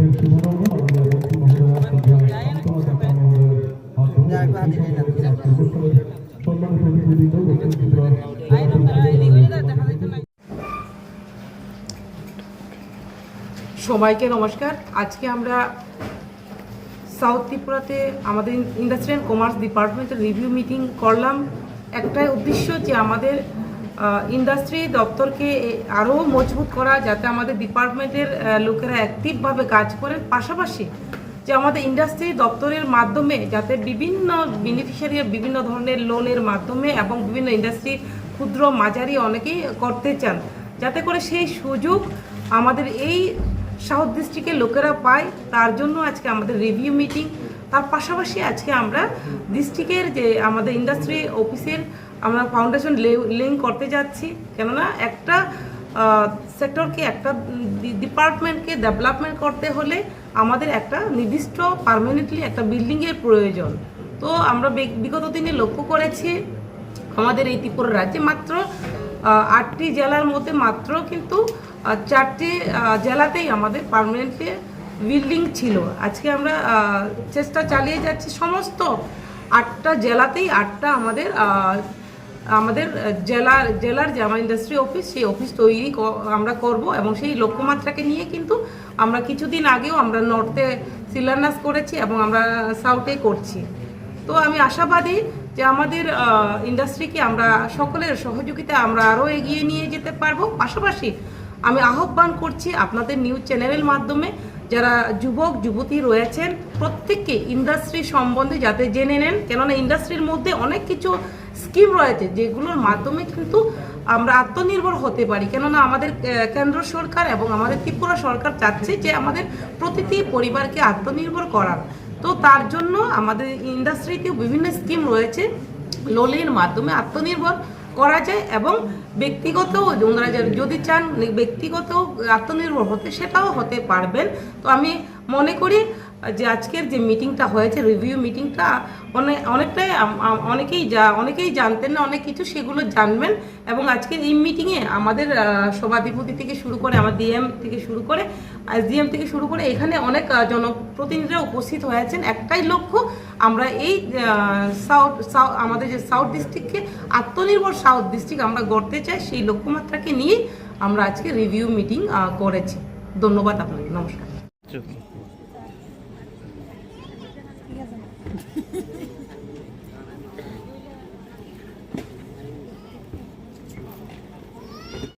সবাইকে নমস্কার। আজকে আমরা সাউথ ত্রিপুরাতে আমাদের ইন্ডাস্ট্রি অ্যান্ড কমার্স ডিপার্টমেন্টের রিভিউ মিটিং করলাম। একটাই উদ্দেশ্য যে আমাদের ইন্ডাস্ট্রি দপ্তরকে আরও মজবুত করা, যাতে আমাদের ডিপার্টমেন্টের লোকেরা অ্যাক্টিভভাবে কাজ করেন। পাশাপাশি যে আমাদের ইন্ডাস্ট্রি দপ্তরের মাধ্যমে যাতে বিভিন্ন বেনিফিশিয়ারি বিভিন্ন ধরনের লোনের মাধ্যমে এবং বিভিন্ন ইন্ডাস্ট্রি ক্ষুদ্র মাঝারি অনেকেই করতে চান, যাতে করে সেই সুযোগ আমাদের এই সাউথ ডিস্ট্রিক্টের লোকেরা পায়। তার জন্য আজকে আমাদের রিভিউ মিটিং। তার পাশাপাশি আজকে আমরা ডিস্ট্রিক্টের যে আমাদের ইন্ডাস্ট্রি অফিসের আমরা ফাউন্ডেশন লিঙ্ক করতে যাচ্ছি, কেননা একটা সেক্টরকে একটা ডিপার্টমেন্টকে ডেভেলপমেন্ট করতে হলে আমাদের একটা নির্দিষ্ট পার্মানেন্টলি একটা বিল্ডিংয়ের প্রয়োজন। তো আমরা বিগত দিনে লক্ষ্য করেছি আমাদের এই ত্রিপুরা রাজ্যে মাত্র 8টি জেলার মধ্যে মাত্র কিন্তু 4টি জেলাতেই আমাদের পার্মানেন্টলি বিল্ডিং ছিল। আজকে আমরা চেষ্টা চালিয়ে যাচ্ছি সমস্ত 8টা জেলাতেই 8টা আমাদের জেলার যে আমার ইন্ডাস্ট্রি অফিস, সেই অফিস তৈরি আমরা করব এবং সেই লক্ষ্যমাত্রাকে নিয়ে কিন্তু আমরা কিছুদিন আগেও আমরা নর্থে শিলান্যাস করেছি এবং আমরা সাউথে করছি। তো আমি আশাবাদী যে আমাদের ইন্ডাস্ট্রিকে আমরা সকলের সহযোগিতায় আমরা আরও এগিয়ে নিয়ে যেতে পারবো। পাশাপাশি আমি আহ্বান করছি আপনাদের নিউজ চ্যানেলের মাধ্যমে যারা যুবক যুবতী রয়েছেন প্রত্যেককে ইন্ডাস্ট্রি সম্বন্ধে যাতে জেনে নেন, কেননা ইন্ডাস্ট্রির মধ্যে অনেক কিছু স্কিম রয়েছে যেগুলোর মাধ্যমে কিন্তু আমরা আত্মনির্ভর হতে পারি। কেননা আমাদের কেন্দ্র সরকার এবং আমাদের ত্রিপুরা সরকার চাচ্ছে যে আমাদের প্রতিটি পরিবারকে আত্মনির্ভর করার। তো তার জন্য আমাদের ইন্ডাস্ট্রিতেও বিভিন্ন স্কিম রয়েছে, লোনের মাধ্যমে আত্মনির্ভর করা যায় এবং ব্যক্তিগত ওনারা যদি চান ব্যক্তিগত আত্মনির্ভর হতে সেটাও হতে পারবেন। তো আমি মনে করি যে আজকের যে মিটিংটা হয়েছে রিভিউ মিটিংটা অনেকেই জানতেন না অনেক কিছু, সেগুলো জানবেন। এবং আজকের এই মিটিংয়ে আমাদের সভাধিপতি থেকে শুরু করে আমার ডিএম থেকে শুরু করে এসডিএম থেকে শুরু করে এখানে অনেক জনপ্রতিনিধিরা উপস্থিত হয়েছেন। একটাই লক্ষ্য, আমরা এই আমাদের যে সাউথ ডিস্ট্রিক্টকে আত্মনির্ভর সাউথ ডিস্ট্রিক্ট আমরা গড়তে চাই, সেই লক্ষ্যমাত্রাকে নিয়েই আমরা আজকে রিভিউ মিটিং করেছি। ধন্যবাদ আপনাকে। নমস্কার।